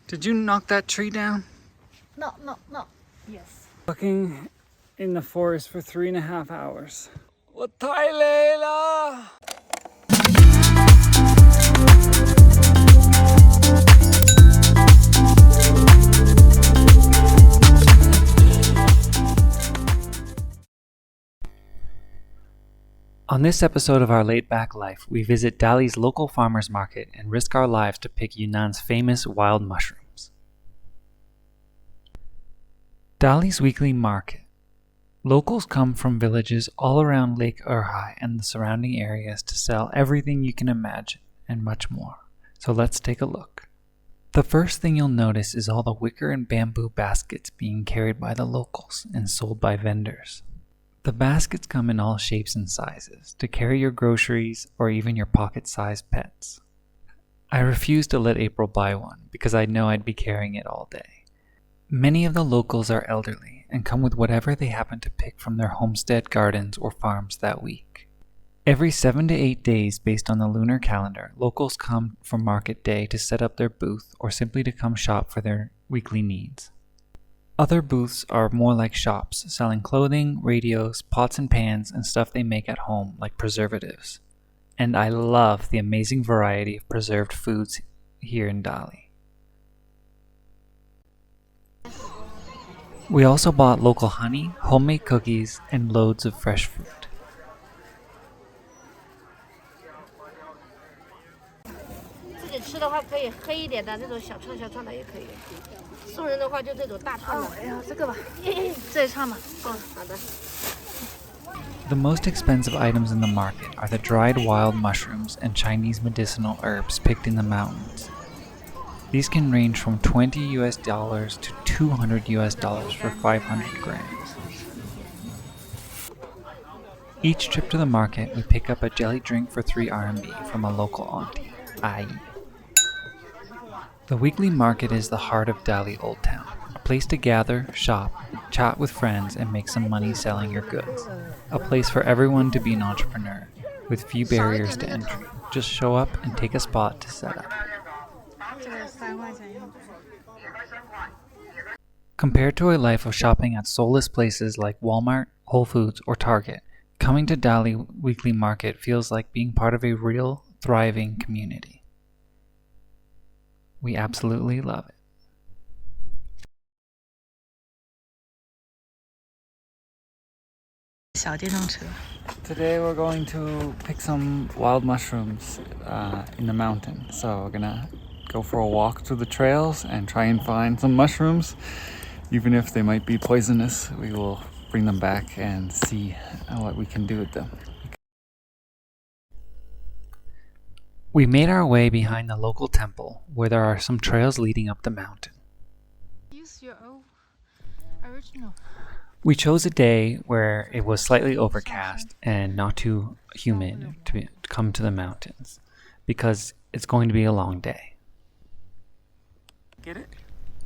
Did you knock that tree down? No. Yes. Walking in the forest for 3.5 hours. 我太累了。On this episode of Our Laid Back Life, we visit Dali's local farmers market and risk our lives to pick Yunnan's famous wild mushrooms. Dali's weekly market. Locals come from villages all around Lake Urhai and the surrounding areas to sell everything you can imagine and much more. So let's take a look. The first thing you'll notice is all the wicker and bamboo baskets being carried by the locals and sold by vendors. The baskets come in all shapes and sizes to carry your groceries or even your pocket-sized pets. I refused to let April buy one because I know I'd be carrying it all day. Many of the locals are elderly and come with whatever they happen to pick from their homestead gardens or farms that week. Every 7 to 8 days based on the lunar calendar, locals come for market day to set up their booth or simply to come shop for their weekly needs. Other booths are more like shops, selling clothing, radios, pots and pans, and stuff they make at home, like preservatives. And I love the amazing variety of preserved foods here in Dali. We also bought local honey, homemade cookies, and loads of fresh fruit. 自己吃的话可以黑一点的这种小串的也可以。送人的话就这种大串的。哎呀，这个吧，这一串吧。哦，好的。 The most expensive items in the market are the dried wild mushrooms and Chinese medicinal herbs picked in the mountains. These can range from $20 to $200 for 500 grams. Each trip to the market, we pick up a jelly drink for 3 RMB from a local auntie, Ai. The weekly market is the heart of Dali Old Town, a place to gather, shop, chat with friends, and make some money selling your goods. A place for everyone to be an entrepreneur, with few barriers to entry. Just show up and take a spot to set up. Compared to a life of shopping at soulless places like Walmart, Whole Foods, or Target, coming to Dali Weekly Market feels like being part of a real, thriving community. We absolutely love it. Today we're going to pick some wild mushrooms in the mountain. So we're gonna go for a walk through the trails and try and find some mushrooms. Even if they might be poisonous, we will bring them back and see what we can do with them. We made our way behind the local temple, where there are some trails leading up the mountain. Use your own original. We chose a day where it was slightly overcast and not too humid to come to the mountains, because it's going to be a long day. Get it?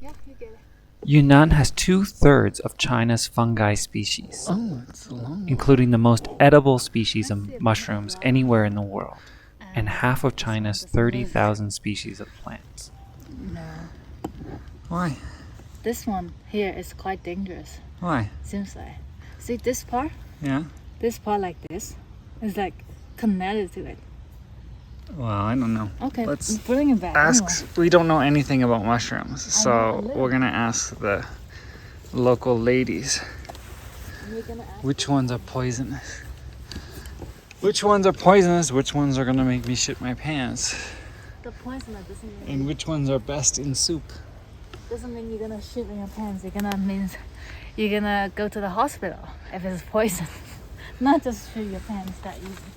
Yeah, you get it. Yunnan has 2/3 of China's fungi species, including the most edible species of mushrooms anywhere in the world, and half of China's 30,000 species of plants. No. Why? This one here is quite dangerous. Why? Seems like. See this part? Yeah? This part like this is like connected to it. Well, I don't know. Okay, Let's bring it back. ask. We don't know anything about mushrooms, so we're gonna ask the local ladies which ones are poisonous. Which ones are poisonous? Which ones are gonna make me shit my pants? The poisonous doesn't mean. And which ones are best in soup? Doesn't mean you're gonna shit in your pants. You're gonna go to the hospital if it's poison. Not just shit your pants that easy.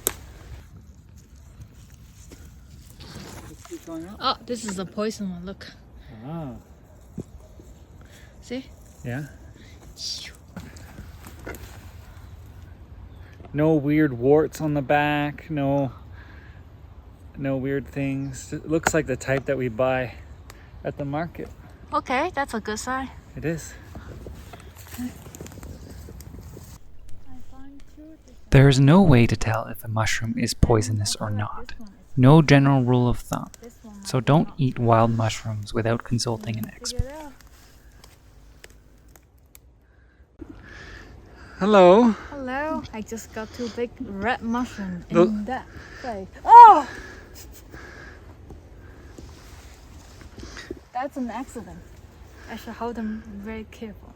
Let's keep going up. Oh, this is a poison one. Look. Ah. See? Yeah. No weird warts on the back. No weird things. It looks like the type that we buy at the market. Okay, that's a good sign. It is. There is no way to tell if a mushroom is poisonous or not. No general rule of thumb. This one so don't eat wild mushrooms without consulting an expert. Hello. Hello. I just got 2 big red mushrooms in that place. Oh! That's an accident. I should hold them very careful.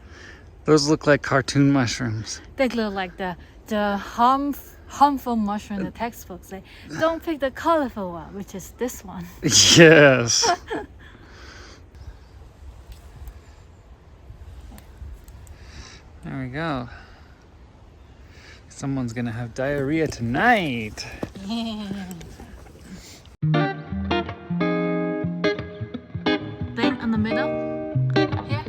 Those look like cartoon mushrooms. They look like the harmful mushroom in the textbook say, don't pick the colorful one, which is this one. Yes. There we go. Someone's gonna have diarrhea tonight. Bang in the middle. Here.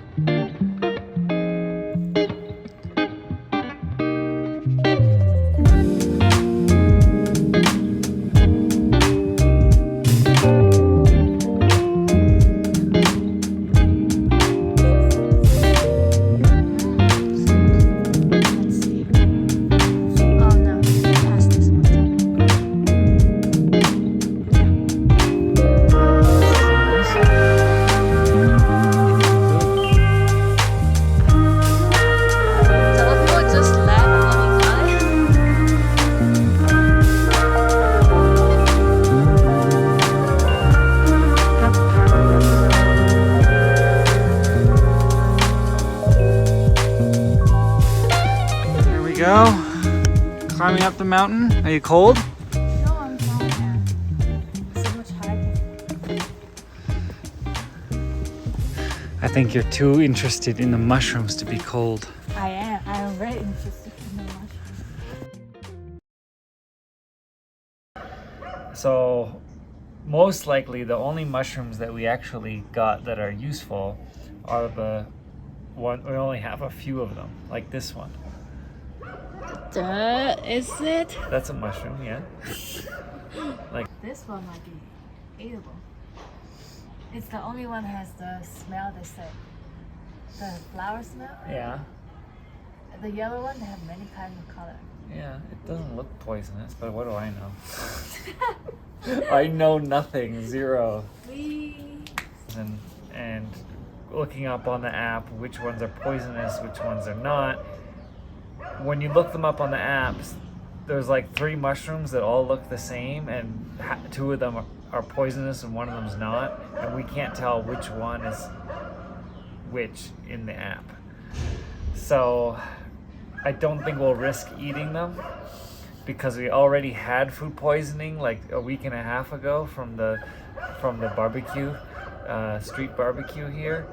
Go. Climbing up the mountain. Are you cold? No, I'm fine. So much hiking. I think you're too interested in the mushrooms to be cold. I am very interested in the mushrooms. So, most likely the only mushrooms that we actually got that are useful are the one, we only have a few of them, like this one. Is it? That's a mushroom, yeah. Like This one might be eatable. It's the only one has the smell they say. The flower smell. yeah, The yellow one, they have many kinds of color. yeah. It doesn't look poisonous, but what do I know? I know nothing, zero. And looking up on the app which ones are poisonous, which ones are not. When you look them up on the apps, there's like 3 mushrooms that all look the same, and 2 of them are poisonous and one of them's not, and we can't tell which one is which in the app. So I don't think we'll risk eating them because we already had food poisoning like a week and a half ago from the barbecue, street barbecue here,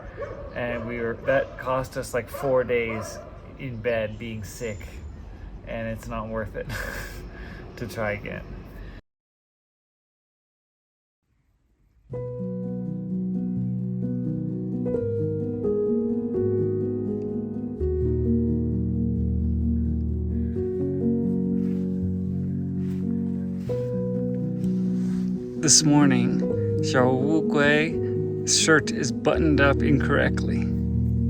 and that cost us like 4 days in bed being sick, and it's not worth it to try again. This morning, Xiao Wu Gui's shirt is buttoned up incorrectly.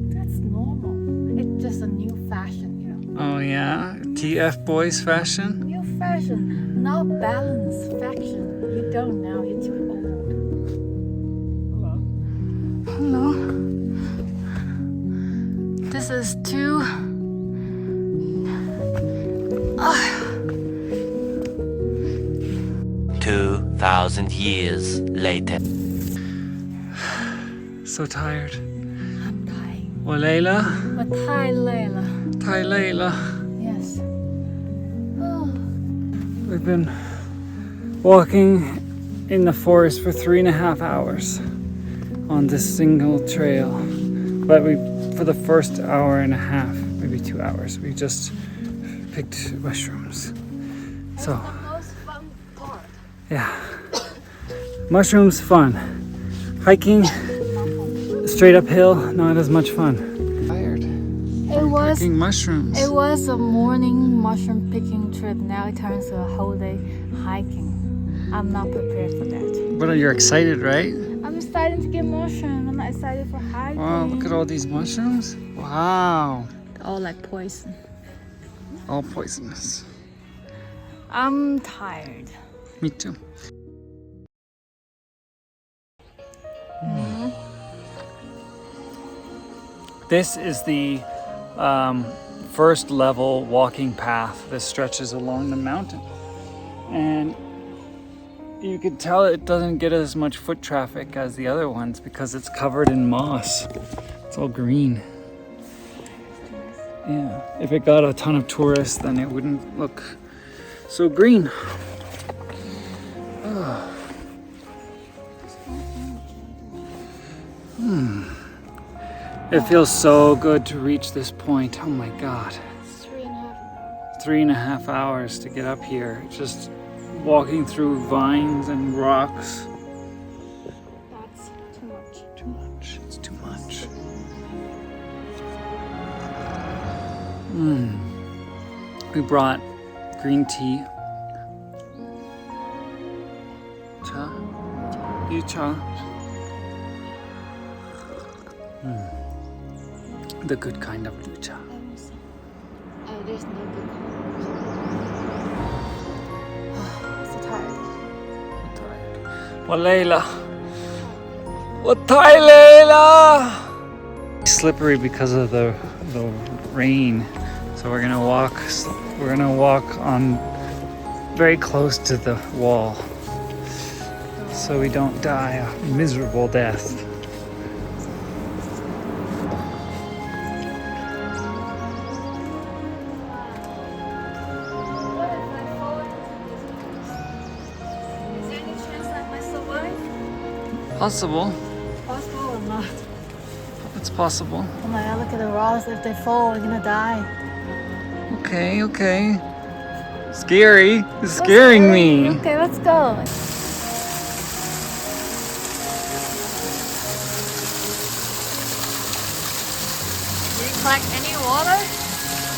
That's normal. It's just a new fashion, you know. Oh yeah? TF boys fashion? New fashion, not balanced fashion. You don't know, you're too old. Hello. This is too... 2,000 years later. So tired. I'm dying. 我累了，我太累了。太累了。 Yes. Oh. We've been walking in the forest for 3.5 hours on this single trail. But for the first hour and a half, maybe 2 hours, we just picked mushrooms. So, The most fun part. yeah. Mushrooms, fun. Hiking, straight uphill, not as much fun. Tired. Picking mushrooms. It was a morning mushroom picking trip. Now it turns to a whole day hiking. I'm not prepared for that. But you're excited, right? I'm excited to get mushroom. I'm not excited for hiking. Wow, look at all these mushrooms. Wow. All like poison. All poisonous. I'm tired. Me too. This is the first level walking path that stretches along the mountain. And you can tell it doesn't get as much foot traffic as the other ones because it's covered in moss. It's all green. Yeah, if it got a ton of tourists, then it wouldn't look so green. It feels so good to reach this point. Oh my God. 3.5 hours to get up here. Just walking through vines and rocks. That's too much. Too much. It's too much. We brought green tea. Cha? You cha? The good kind of lucha. Oh, there's no good one. So tired. 我累了，我太累了。Slippery because of the rain, so we're gonna walk. We're gonna walk on very close to the wall, so we don't die a miserable death. Possible. Possible or not? It's possible. Oh my God, look at the rocks. If they fall, we're gonna die. Okay, okay. Scary. It's scaring me. Okay, let's go. Did you collect any water?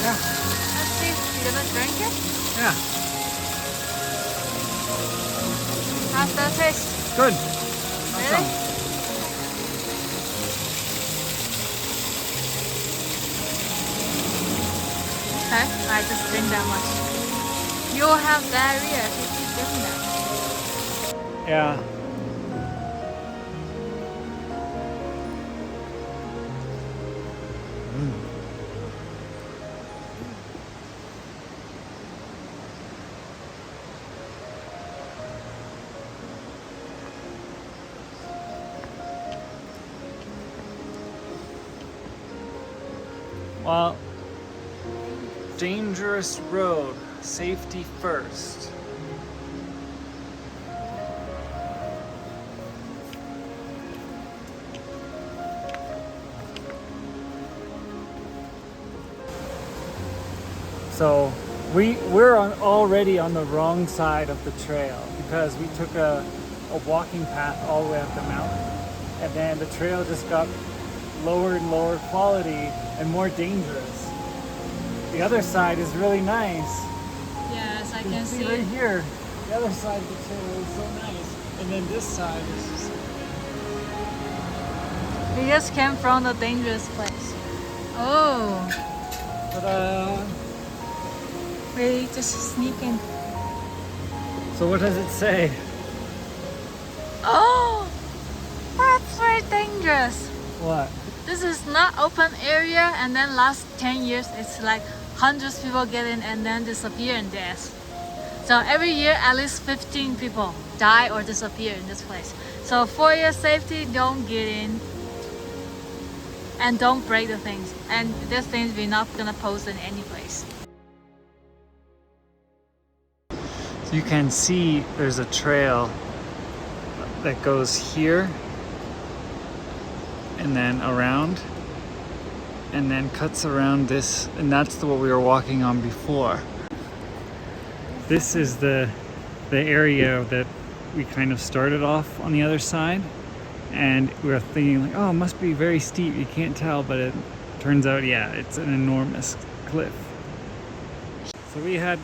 Yeah. Let's see if you're gonna drink it. Yeah. How's that taste? Good. Really? Okay, I just drink that much. You'll have diarrhea if you keep drinking that. Yeah. Well, dangerous road, safety first. So we're already on the wrong side of the trail because we took a walking path all the way up the mountain, and then the trail just got lower and lower quality and more dangerous. The other side is really nice. Yes, I You can see right it. here. The other side of the trail is so nice, and then this side is just. We just came from the dangerous place. Oh, Ta-da! we just sneak in. So what does it say? Oh, that's very dangerous. What? This is not open area, and then last 10 years it's like hundreds of people get in and then disappear in death. So every year at least 15 people die or disappear in this place. So for your safety, don't get in and don't break the things. And these things we're not gonna post in any place. So you can see there's a trail that goes here and then around and then cuts around this, and that's what we were walking on before. This is the area that we kind of started off on the other side, and we were thinking like, oh, it must be very steep, you can't tell, but it turns out, yeah, it's an enormous cliff. So we had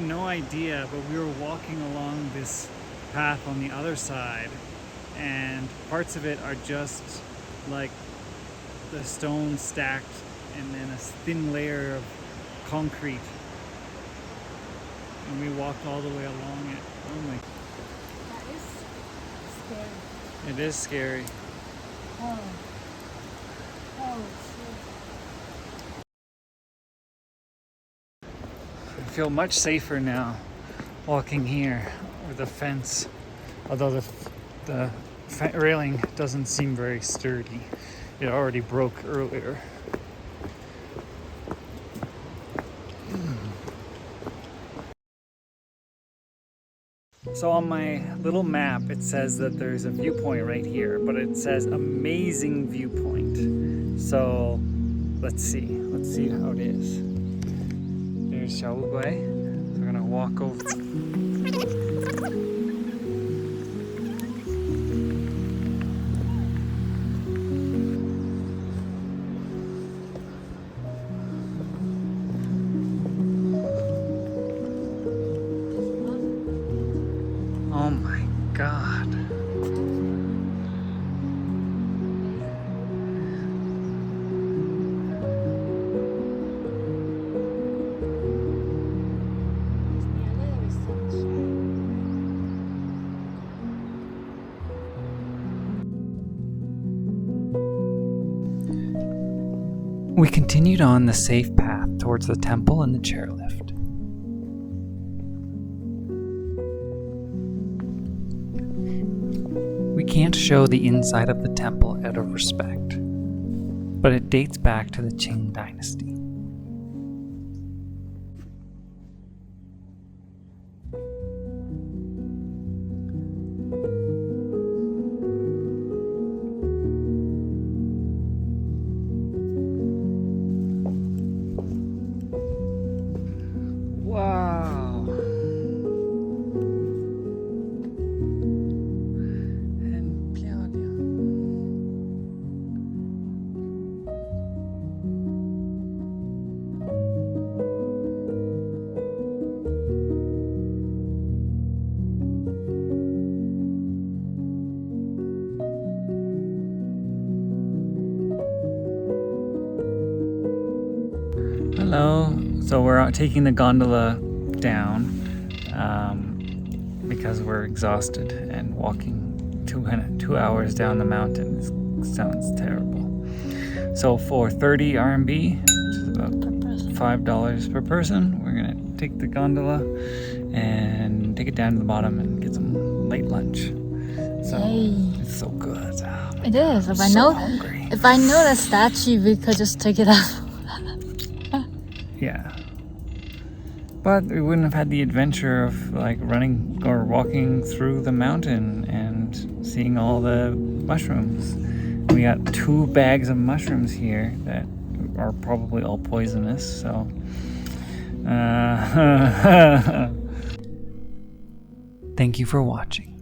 no idea, but we were walking along this path on the other side, and parts of it are just like the stone stacked and then a thin layer of concrete, and we walked all the way along it. Oh my, That is scary. it is scary. Oh, shit. feel much safer now walking here with the fence, although the railing doesn't seem very sturdy. It already broke earlier. So on my little map it says that there's a viewpoint right here, but it says amazing viewpoint. So let's see how it is. There's Xiaoguai. So we're gonna walk over. Oh my God. We continued on the safe path towards the temple and the chairlift. We can't show the inside of the temple out of respect, but it dates back to the Qing dynasty. Wow. And hello. So we're taking the gondola down because we're exhausted, and walking 2 hours down the mountain sounds terrible. So for 30 RMB, which is about $5 per person, we're gonna take the gondola and take it down to the bottom and get some late lunch. So it's so good. It is. If Hungry. if I know the statue, we could just take it out. Yeah. But we wouldn't have had the adventure of like running or walking through the mountain and seeing all the mushrooms. We got 2 bags of mushrooms here that are probably all poisonous, so thank you for watching.